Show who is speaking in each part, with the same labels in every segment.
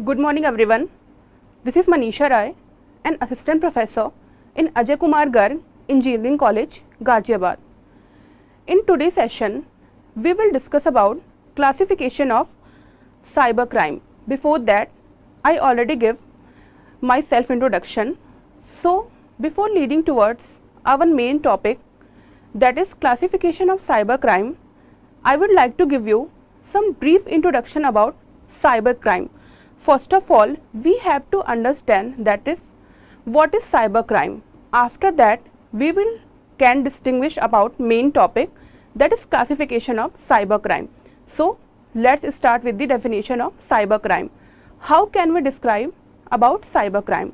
Speaker 1: Good morning everyone. This is Manisha, an assistant professor in Ajay Kumar Garg Engineering College, Ghaziabad. In today's session, we will discuss about classification of cybercrime. Before that, I already give my self-introduction. So, before leading towards our main topic, that is classification of cybercrime, I would like to give you some brief introduction about cybercrime. First of all, we have to understand that is what is cybercrime. After that, we can distinguish about main topic, that is classification of cybercrime. So, let's start with the definition of cybercrime. How can we describe about cybercrime?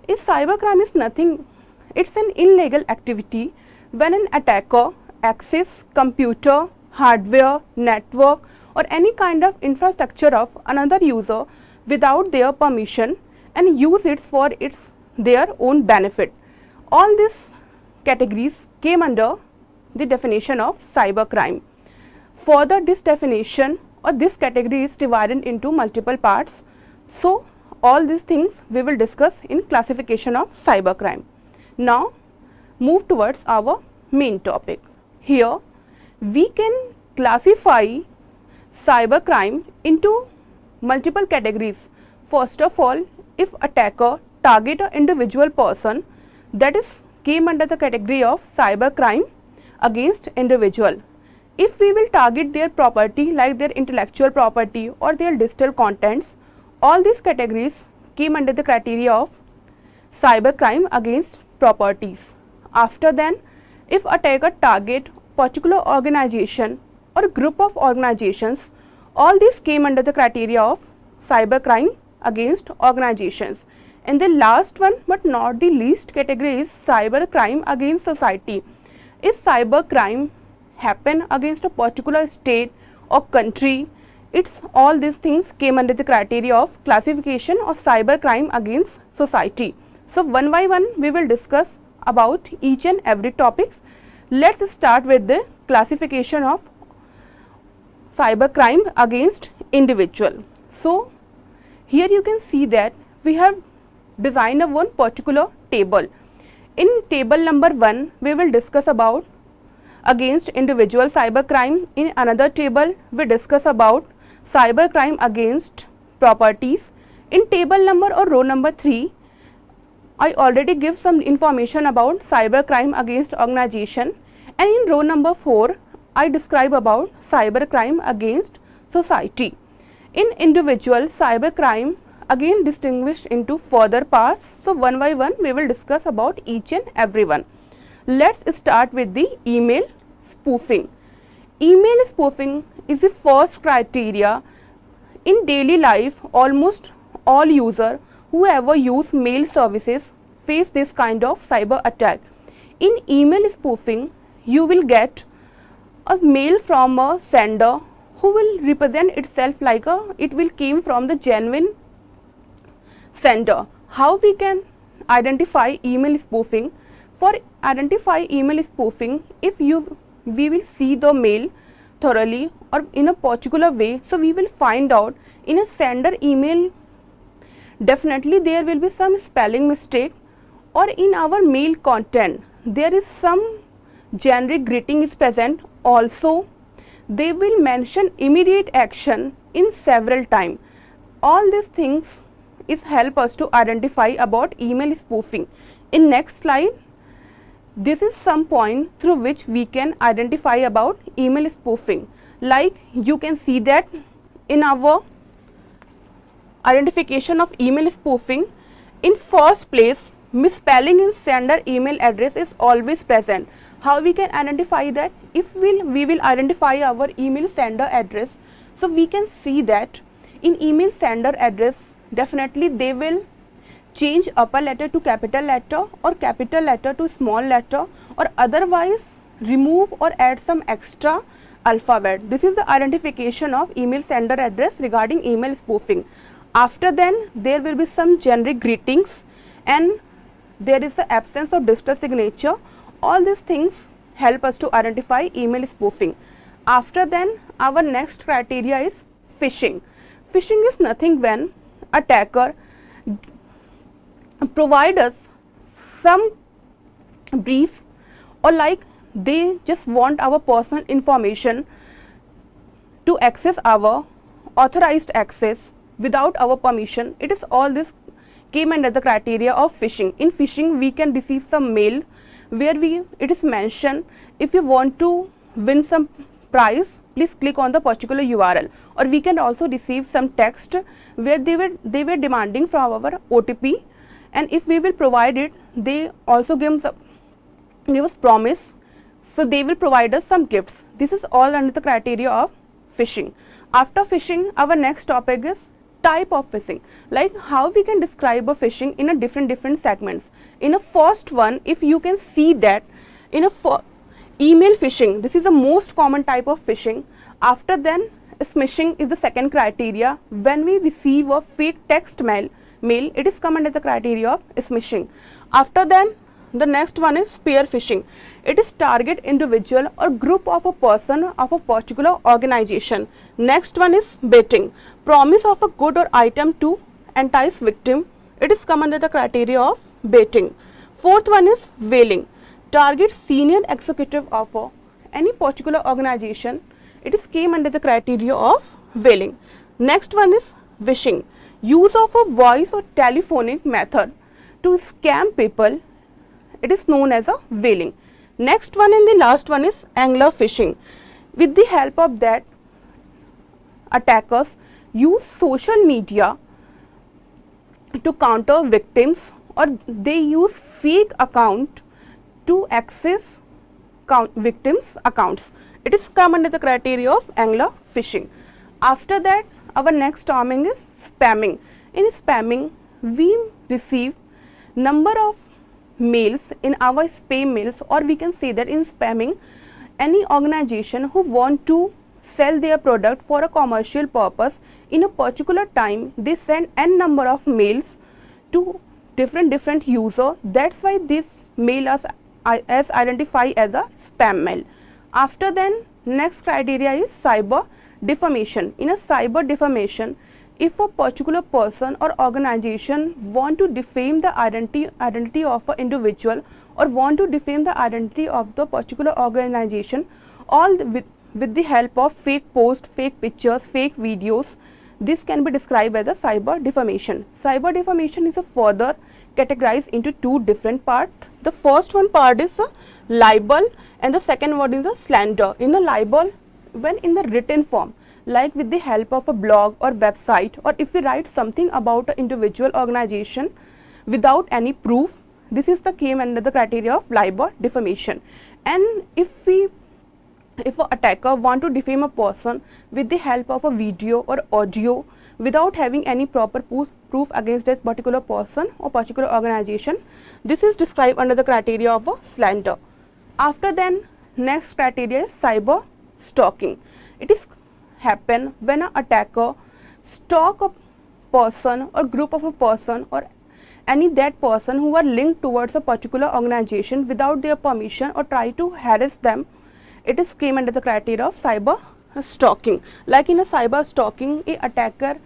Speaker 1: Cybercrime is nothing, it's an illegal activity when an attacker accesses computer, hardware, network or any kind of infrastructure of another user without their permission and use it for their own benefit. All these categories came under the definition of cybercrime. Further, this definition or this category is divided into multiple parts. So, all these things we will discuss in classification of cybercrime. Now, move towards our main topic. Here, we can classify cybercrime into multiple categories. First of all, if attacker target an individual person, that is came under the category of cybercrime against individual. If we will target their property like their intellectual property or their digital contents, all these categories came under the criteria of cybercrime against properties. After then, if attacker target particular organization or group of organizations, all these came under the criteria of cybercrime against organizations. And the last one but not the least category is cybercrime against society. If cybercrime happen against a particular state or country, all these things came under the criteria of classification of cybercrime against society. So, one by one we will discuss about each and every topics. Let's start with the classification of cybercrime against individual. So, here you can see that we have designed one particular table. In table number 1, we will discuss about against individual cybercrime. In another table, we discuss about cybercrime against properties. In table number or row number 3, I already give some information about cybercrime against organization, and in row number 4, I describe about cybercrime against society. In individual, cybercrime again distinguished into further parts. So, one by one we will discuss about each and every one. Let's start with the email spoofing. Email spoofing is the first criteria in daily life. Almost all users who ever use mail services face this kind of cyber attack. In email spoofing, you will get a mail from a sender who will represent itself like it will came from the genuine sender. How we can identify email spoofing? For identify email spoofing, if we will see the mail thoroughly or in a particular way, so we will find out in a sender email definitely there will be some spelling mistake, or in our mail content there is some generic greeting is present. Also, they will mention immediate action in several times. All these things is help us to identify about email spoofing. In next slide, this is some point through which we can identify about email spoofing. Like you can see that in our identification of email spoofing, in first place, misspelling in sender email address is always present. How we can identify that? If we will identify our email sender address, so we can see that in email sender address definitely they will change upper letter to capital letter or capital letter to small letter, or otherwise remove or add some extra alphabet. This is the identification of email sender address regarding email spoofing. After then, there will be some generic greetings and there is the absence of digital signature. All these things help us to identify email spoofing. After then, our next criteria is phishing. Phishing is nothing when attacker provide us some brief, or like they just want our personal information to access our authorized access without our permission. It is all this came under the criteria of phishing. In phishing, we can receive some mail where it is mentioned, if you want to win some prize, please click on the particular URL. Or we can also receive some text where they were demanding from our OTP, and if we will provide it, they also give us promise, so they will provide us some gifts. This is all under the criteria of phishing. After phishing, our next topic is type of phishing, like how we can describe a phishing in a different segments. In a first one, if you can see that in a email phishing, this is the most common type of phishing. After then, smishing is the second criteria. When we receive a fake text mail, it is come under the criteria of smishing. After then, the next one is spear phishing. It is target individual or group of a person of a particular organization. Next one is baiting, promise of a good or item to entice victim. It is come under the criteria of baiting. Fourth one is whaling, target senior executive of any particular organization. It is came under the criteria of whaling. Next one is wishing, use of a voice or telephonic method to scam people. It is known as a whaling. Next one and the last one is angler phishing. With the help of that, attackers use social media to counter victims, or they use fake account to access victims' accounts. It is come under the criteria of angler phishing. After that, our next terming is spamming. In spamming, we receive number of mails in our spam mails, or we can say that in spamming, any organization who want to sell their product for a commercial purpose in a particular time, they send n number of mails to different user. That's why this mail is identified as a spam mail. After then, next criteria is cyber defamation. In a cyber defamation, if a particular person or organization want to defame the identity of an individual, or want to defame the identity of the particular organization, all with the help of fake posts, fake pictures, fake videos, this can be described as a cyber defamation. Cyber defamation is a further categorized into two different parts. The first one part is a libel, and the second one is a slander. In a libel, when in the written form, like with the help of a blog or website, or if we write something about an individual organization without any proof, this is the came under the criteria of libel defamation. And if an attacker want to defame a person with the help of a video or audio without having any proper proof against that particular person or particular organization, this is described under the criteria of a slander. After then, next criteria is cyber stalking. It is happen when an attacker stalk a person or group of a person or any that person who are linked towards a particular organization without their permission, or try to harass them. It is came under the criteria of cyber stalking. Like in a cyber stalking, a attacker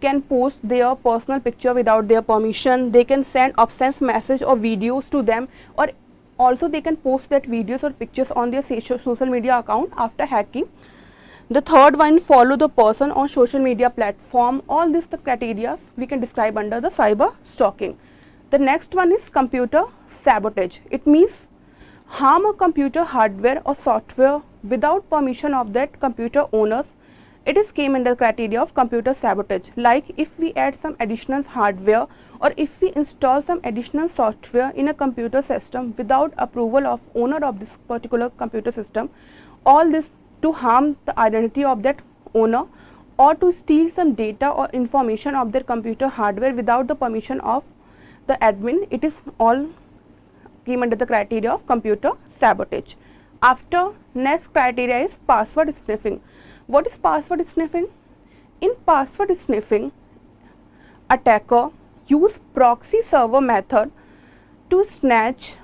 Speaker 1: can post their personal picture without their permission. They can send obscene message or videos to them, or also they can post that videos or pictures on their social media account after hacking. The third one, follow the person on social media platform. All these the criteria we can describe under the cyber stalking. The next one is computer sabotage. It means harm a computer hardware or software without permission of that computer owners. It is came under the criteria of computer sabotage. Like if we add some additional hardware, or if we install some additional software in a computer system without approval of owner of this particular computer system, all this to harm the identity of that owner, or to steal some data or information of their computer hardware without the permission of the admin. It is all came under the criteria of computer sabotage. After, next criteria is password sniffing. What is password sniffing? In password sniffing, attacker use proxy server method to snatch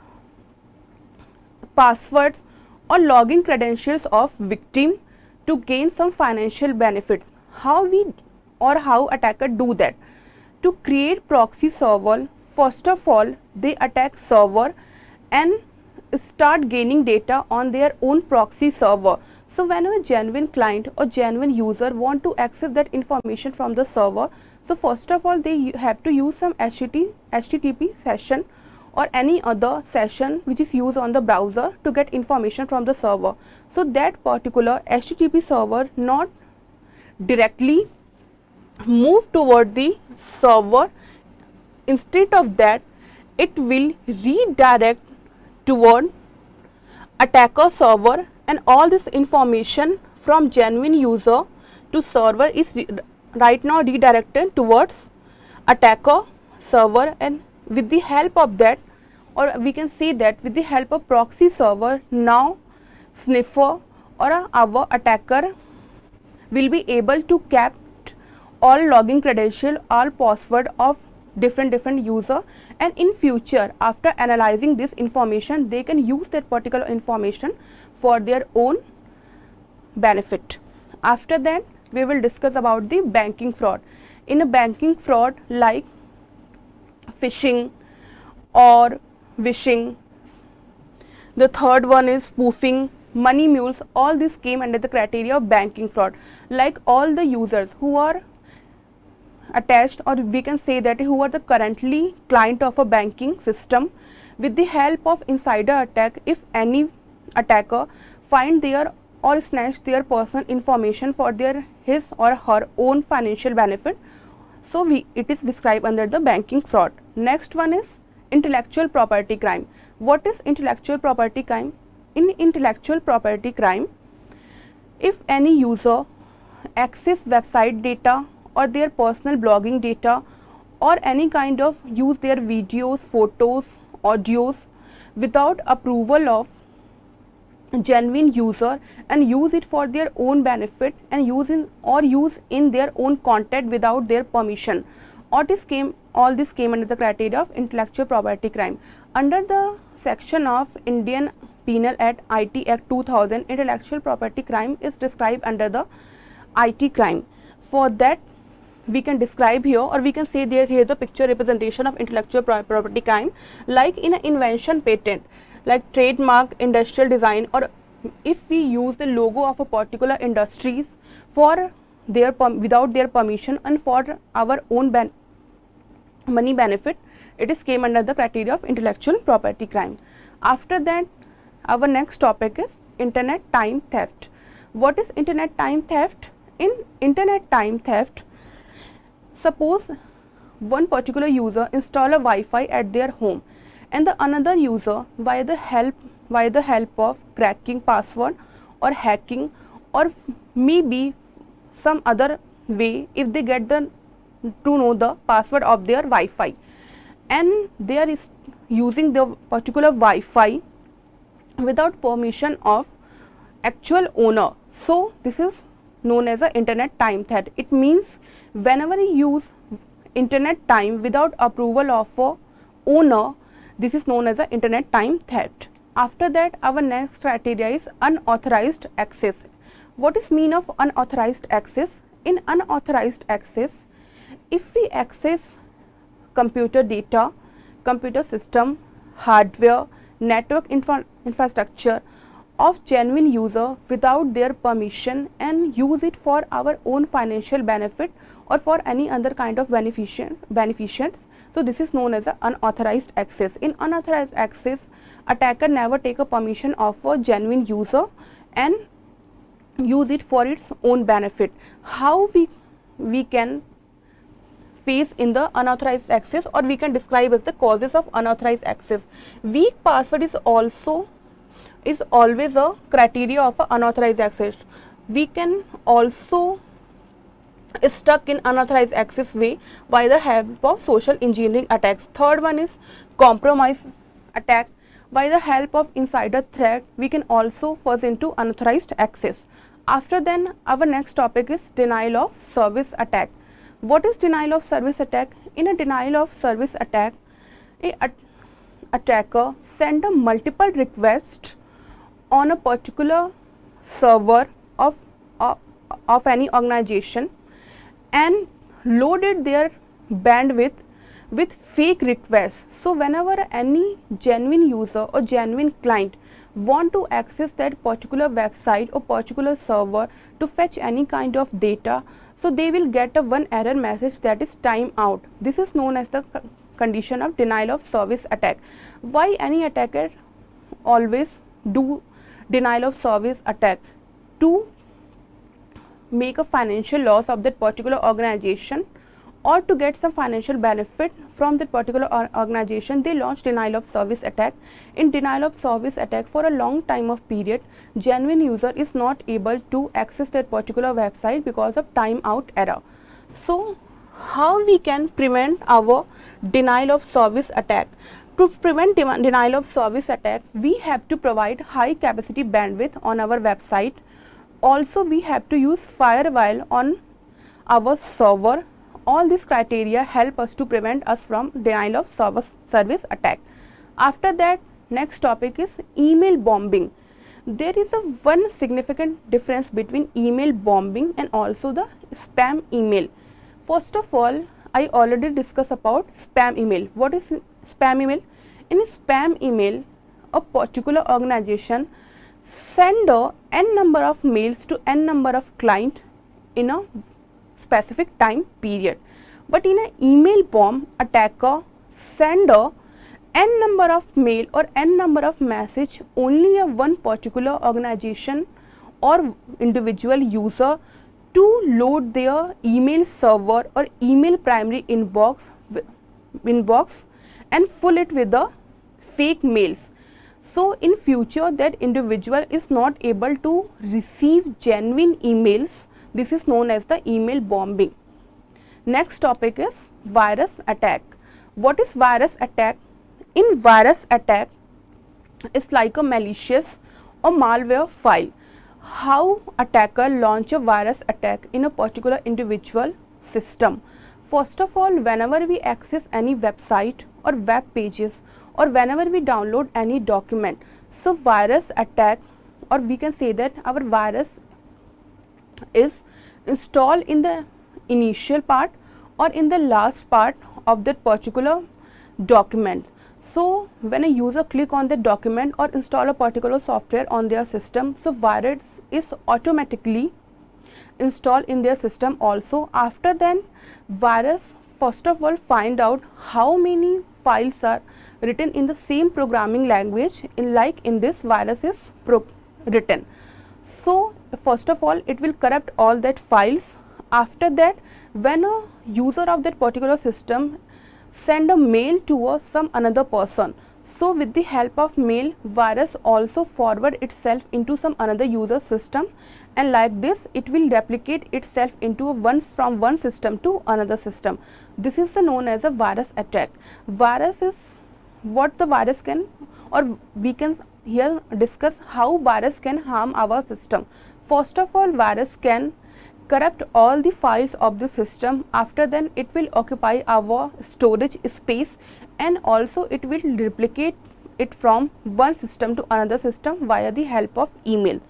Speaker 1: passwords or login credentials of victim to gain some financial benefits. How attacker do that? To create proxy server, first of all they attack server and start gaining data on their own proxy server. So whenever genuine client or genuine user want to access that information from the server, so first of all they have to use some HTTP session or any other session which is used on the browser to get information from the server. So that particular HTTP server not directly move toward the server. Instead of that, it will redirect toward attacker server, and all this information from genuine user to server is right now redirected towards attacker server. And with the help of that, or we can say that with the help of proxy server, now sniffer or our attacker will be able to capture all login credential, all password of different user, and in future after analyzing this information they can use that particular information for their own benefit. After that we will discuss about the banking fraud. In a banking fraud like phishing or wishing, the third one is spoofing, money mules, all this came under the criteria of banking fraud. Like all the users who are attached, or we can say that who are the currently client of a banking system, with the help of insider attack, if any attacker find their or snatch their personal information for his or her own financial benefit, so it is described under the banking fraud. Next one is intellectual property crime. What is intellectual property crime? In intellectual property crime, if any user access website data or their personal blogging data, or any kind of use their videos, photos, audios without approval of genuine user and use it for their own benefit and use in their own content without their permission, all this came under the criteria of intellectual property crime. Under the section of Indian Penal Act IT Act 2000, intellectual property crime is described under the IT crime. For that we can describe here, or we can say there here the picture representation of intellectual property crime, like in an invention, patent, like trademark, industrial design, or if we use the logo of a particular industries for their without their permission and for our own money benefit, it is came under the criteria of intellectual property crime. After that, our next topic is internet time theft. What is internet time theft? In internet time theft, suppose one particular user install a Wi-Fi at their home, and the another user by the help of cracking password or hacking, or maybe some other way, if they get to know the password of their Wi-Fi and they are using the particular Wi-Fi without permission of actual owner, so this is known as a internet time theft. It means whenever you use internet time without approval of a owner, this is known as a internet time theft. After that, our next criteria is unauthorized access. What is mean of unauthorized access? In unauthorized access, if we access computer data, computer system, hardware, network infrastructure of genuine user without their permission and use it for our own financial benefit or for any other kind of beneficence, so this is known as a unauthorized access. In unauthorized access, attacker never take a permission of a genuine user and use it for its own benefit. How we can face in the unauthorized access, or we can describe as the causes of unauthorized access. Weak password is always a criteria of unauthorized access. We can also stuck in unauthorized access way by the help of social engineering attacks. Third one is compromise attack. By the help of insider threat, we can also fall into unauthorized access. After then, our next topic is denial of service attack. What is denial of service attack? In a denial of service attack, a attacker send a multiple request on a particular server of any organization and loaded their bandwidth with fake requests. So whenever any genuine user or genuine client want to access that particular website or particular server to fetch any kind of data, so they will get a one error message, that is timeout. This is known as the condition of denial of service attack. Why any attacker always do denial of service attack? To make a financial loss of that particular organization, or to get some financial benefit from that particular organization, they launch denial of service attack. In denial of service attack, for a long time of period, genuine user is not able to access that particular website because of timeout error. So how we can prevent our denial of service attack? To prevent denial of service attack, we have to provide high capacity bandwidth on our website. Also, we have to use firewall on our server. All these criteria help us to prevent us from denial of service attack. After that, next topic is email bombing. There is a one significant difference between email bombing and also the spam email. First of all, I already discussed about spam email. What is spam email? In spam email, a particular organization send a n number of mails to n number of client in a specific time period. But in an email bomb, attacker send a n number of mail or n number of message only a one particular organization or individual user to load their email server or email primary inbox and fill it with the fake mails. So in future, that individual is not able to receive genuine emails. This is known as the email bombing. Next topic is virus attack. What is virus attack? In virus attack, it's like a malicious or malware file. How attacker launch a virus attack in a particular individual system? First of all, whenever we access any website or web pages, or whenever we download any document, so virus attack, or we can say that our virus is installed in the initial part or in the last part of that particular document. So when a user click on the document or install a particular software on their system, so virus is automatically installed in their system also. After then, virus first of all find out how many files are written in the same programming language in this virus is written. So first of all, it will corrupt all that files. After that, when a user of that particular system send a mail to some another person, so with the help of mail, virus also forward itself into some another user system, and like this it will replicate itself into from one system to another system. This is known as a virus attack. Virus is what the virus can, or we can here discuss how virus can harm our system. First of all, virus can corrupt all the files of the system. After then, it will occupy our storage space, and also it will replicate it from one system to another system via the help of email.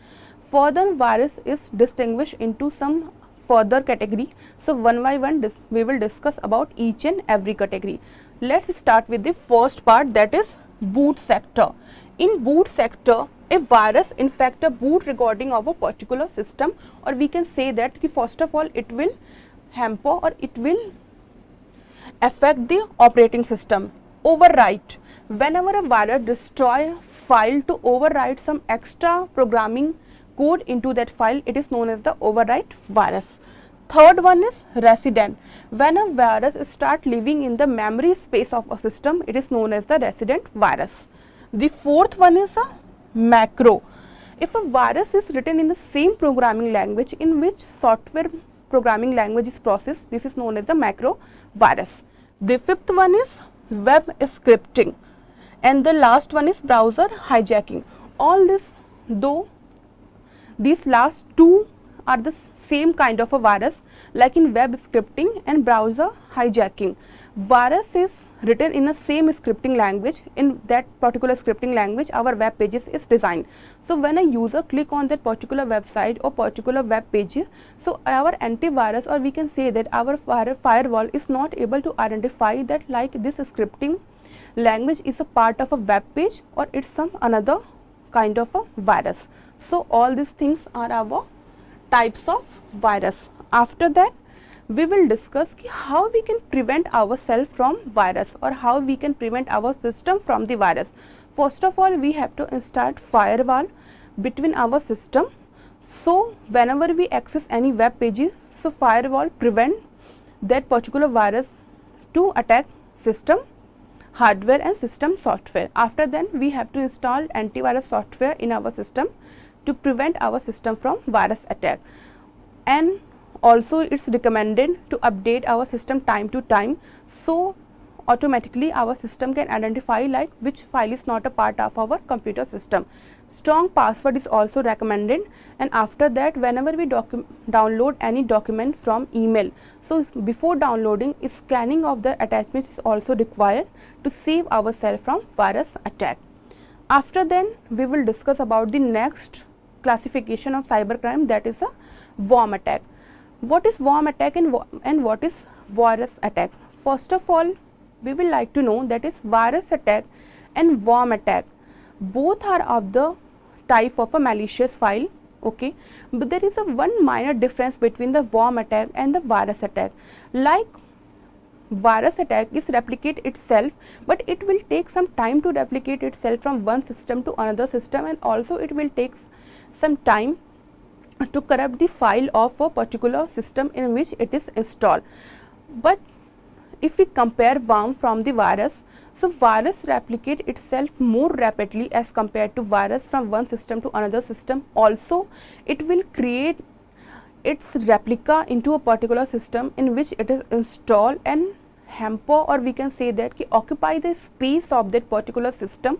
Speaker 1: Further, virus is distinguished into some further category. So one by one we will discuss about each and every category. Let's start with the first part, that is boot sector. In boot sector, a virus infect a boot recording of a particular system, or we can say that first of all it will hamper or it will affect the operating system. Overwrite. Whenever a virus destroy file to overwrite some extra programming code into that file, it is known as the overwrite virus. Third one is resident. When a virus start living in the memory space of a system, it is known as the resident virus. The fourth one is a macro. If a virus is written in the same programming language in which software programming language is processed, this is known as the macro virus. The fifth one is web scripting, and the last one is browser hijacking. All this, though these last two are the same kind of a virus, like in web scripting and browser hijacking. Virus is written in the same scripting language. In that particular scripting language our web pages is designed. So when a user click on that particular website or particular web page, so our antivirus, or we can say that our firewall is not able to identify that like this scripting language is a part of a web page or it's some another kind of a virus. So all these things are our types of virus. After that we will discuss how we can prevent ourselves from virus or how we can prevent our system from the virus. First of all, we have to install firewall between our system. So whenever we access any web pages, so firewall prevent that particular virus to attack system hardware and system software. After then we have to install antivirus software in our system to prevent our system from virus attack. And also it's recommended to update our system time to time, so automatically our system can identify like which file is not a part of our computer system. Strong password is also recommended. And after that, whenever we download any document from email, so before downloading, scanning of the attachment is also required to save ourselves from virus attack. After then we will discuss about the next classification of cybercrime, that is a worm attack. What is worm attack and what is virus attack? First of all, we will like to know that is virus attack and worm attack both are of the type of a malicious file, okay, but there is a one minor difference between the worm attack and the virus attack. Like virus attack is replicate itself, but it will take some time to replicate itself from one system to another system, and also it will take some time to corrupt the file of a particular system in which it is installed. But if we compare worm from the virus, so virus replicate itself more rapidly as compared to virus from one system to another system. Also it will create its replica into a particular system in which it is installed and hamper, or we can say that occupy the space of that particular system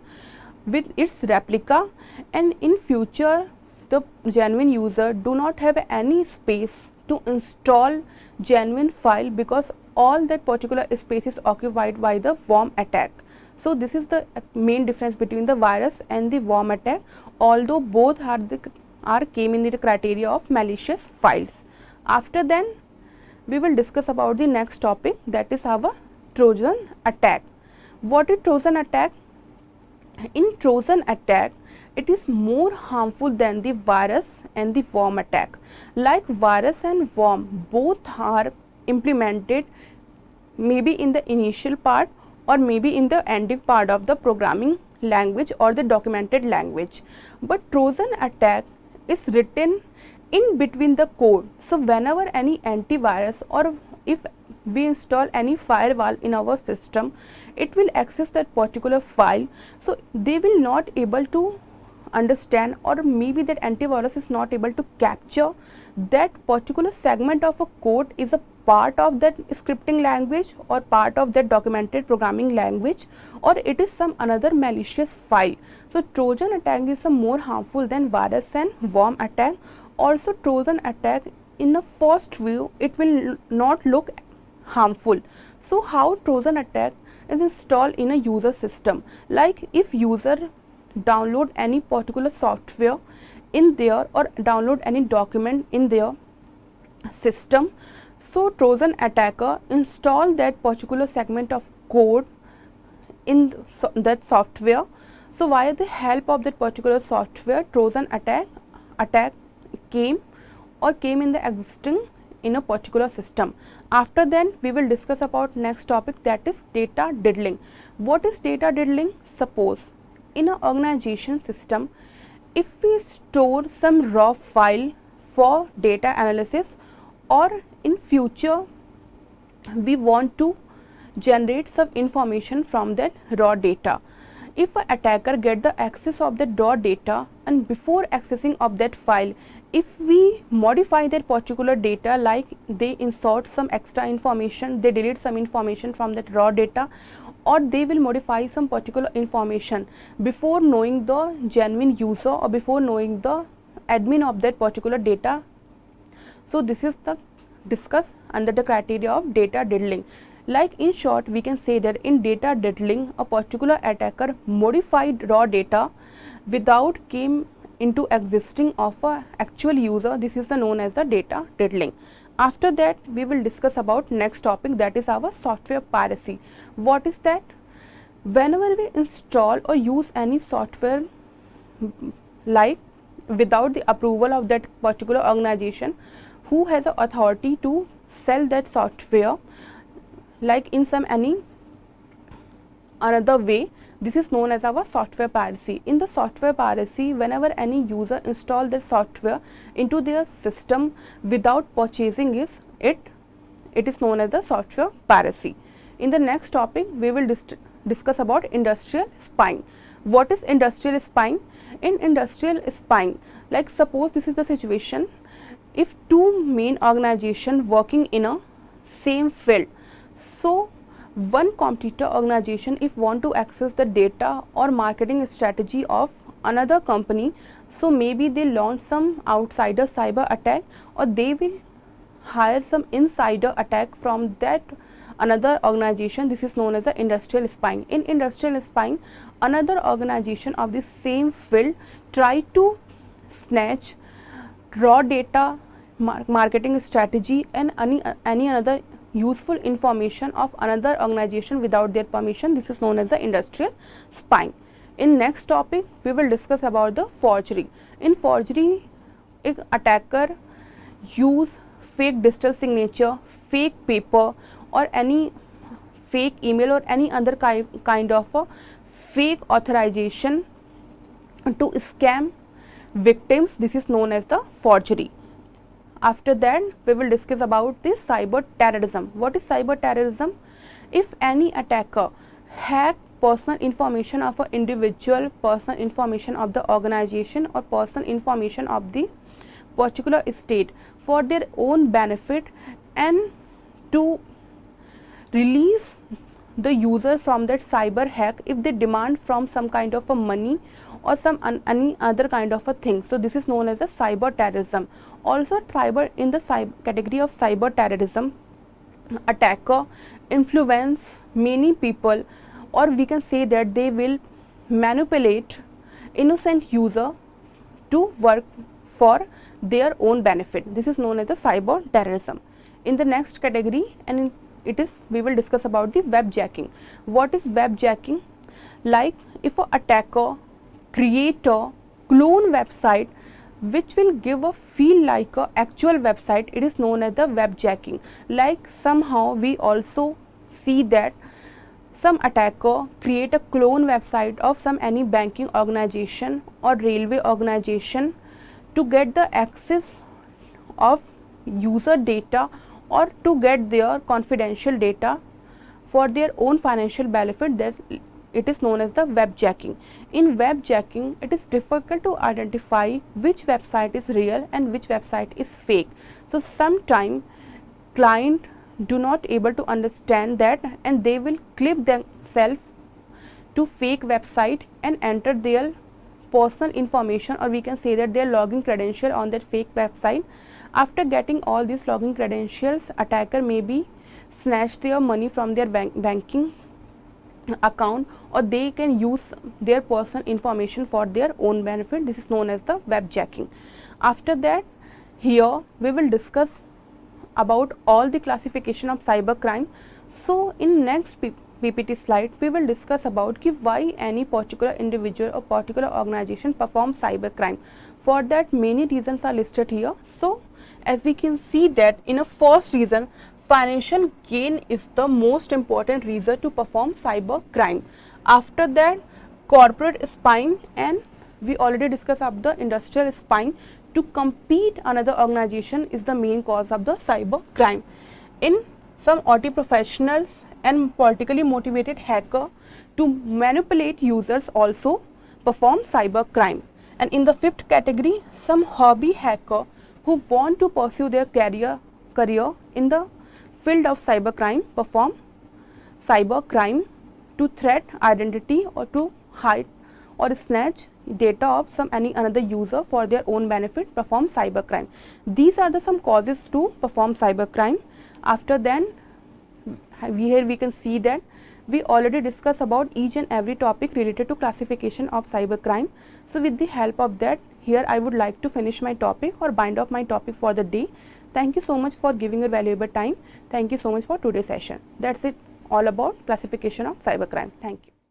Speaker 1: with its replica, and in future the genuine user do not have any space to install genuine file because all that particular space is occupied by the worm attack. So this is the main difference between the virus and the worm attack, although both are came in the criteria of malicious files. After then we will discuss about the next topic, that is our Trojan attack. What is Trojan attack? In Trojan attack, it is more harmful than the virus and the worm attack. Like virus and worm, both are implemented maybe in the initial part or maybe in the ending part of the programming language or the documented language, but Trojan attack is written in between the code. So whenever any antivirus or if we install any firewall in our system, it will access that particular file, so they will not able to understand, or maybe that antivirus is not able to capture that particular segment of a code is a part of that scripting language or part of that documented programming language, or it is some another malicious file. So Trojan attack is more harmful than virus and worm attack. Also Trojan attack, in a first view it will not look harmful. So how Trojan attack is installed in a user system? Like if user download any particular software in there or download any document in their system, so Trojan attacker install that particular segment of code in that software. So via the help of that particular software, Trojan attack came in the existing in a particular system. After then we will discuss about next topic, that is data diddling. What is data diddling? Suppose in an organization system, if we store some raw file for data analysis, or in future we want to generate some information from that raw data, if an attacker get the access of that raw data, and before accessing of that file, if we modify that particular data, like they insert some extra information, they delete some information from that raw data, or they will modify some particular information before knowing the genuine user or before knowing the admin of that particular data. So this is the discussed under the criteria of data diddling. Like in short, we can say that in data diddling, a particular attacker modified raw data without came into existing of a actual user. This is the known as the data diddling. After that, we will discuss about next topic, that is our software piracy. What is that? Whenever we install or use any software like without the approval of that particular organization who has the authority to sell that software, like in some any another way, this is known as our software piracy. In the software piracy, whenever any user install their software into their system without purchasing it is known as the software piracy. In the next topic, we will discuss about industrial spying. What is industrial spying? In industrial spying, like suppose this is the situation, if two main organizations working in a same field, so one competitor organization if want to access the data or marketing strategy of another company, so maybe they launch some outsider cyber attack, or they will hire some insider attack from that another organization. This is known as the industrial spying. In industrial spying, another organization of the same field try to snatch raw data, marketing strategy and any another useful information of another organization without their permission. This is known as the industrial spying. In next topic, we will discuss about the forgery. In forgery, an attacker use fake digital signature, fake paper or any fake email or any other kind of a fake authorization to scam victims. This is known as the forgery. After that, we will discuss about this cyber terrorism. What is cyber terrorism? If any attacker hack personal information of an individual, personal information of the organization or personal information of the particular state for their own benefit and to release the user from that cyber hack, if they demand from some kind of a money or some any other kind of a thing, so this is known as a cyber terrorism. Also cyber, in the category of cyber terrorism, attacker influence many people, or we can say that they will manipulate innocent user to work for their own benefit. This is known as the cyber terrorism. In the next category, and we will discuss about the webjacking. What is webjacking? Like if an attacker create a clone website which will give a feel like a actual website, it is known as the webjacking. Like somehow we also see that some attacker create a clone website of some any banking organization or railway organization to get the access of user data or to get their confidential data for their own financial benefit. That it is known as the webjacking. In webjacking, it is difficult to identify which website is real and which website is fake. So sometimes client do not able to understand that, and they will clip themselves to fake website and enter their personal information, or we can say that their login credential on that fake website. After getting all these login credentials, attacker may be snatch their money from their banking account, or they can use their personal information for their own benefit. This is known as the webjacking. After that, here we will discuss about all the classification of cyber crime. So in next PPT slide, we will discuss about why any particular individual or particular organization performs cyber crime. For that, many reasons are listed here. So as we can see that in a first reason, financial gain is the most important reason to perform cyber crime. After that, corporate spying, and we already discussed about the industrial spying to compete another organization is the main cause of the cyber crime. In some OT professionals and politically motivated hacker to manipulate users also perform cyber crime. And in the fifth category, some hobby hacker who want to pursue their career in the field of cyber crime perform cyber crime to threat identity or to hide or snatch data of some another user for their own benefit, perform cyber crime. These are the some causes to perform cyber crime. After then, Here we can see that we already discussed about each and every topic related to classification of cybercrime. So with the help of that, here I would like to finish my topic or bind up my topic for the day. Thank you so much for giving your valuable time. Thank you so much for today's session. That's it all about classification of cybercrime. Thank you.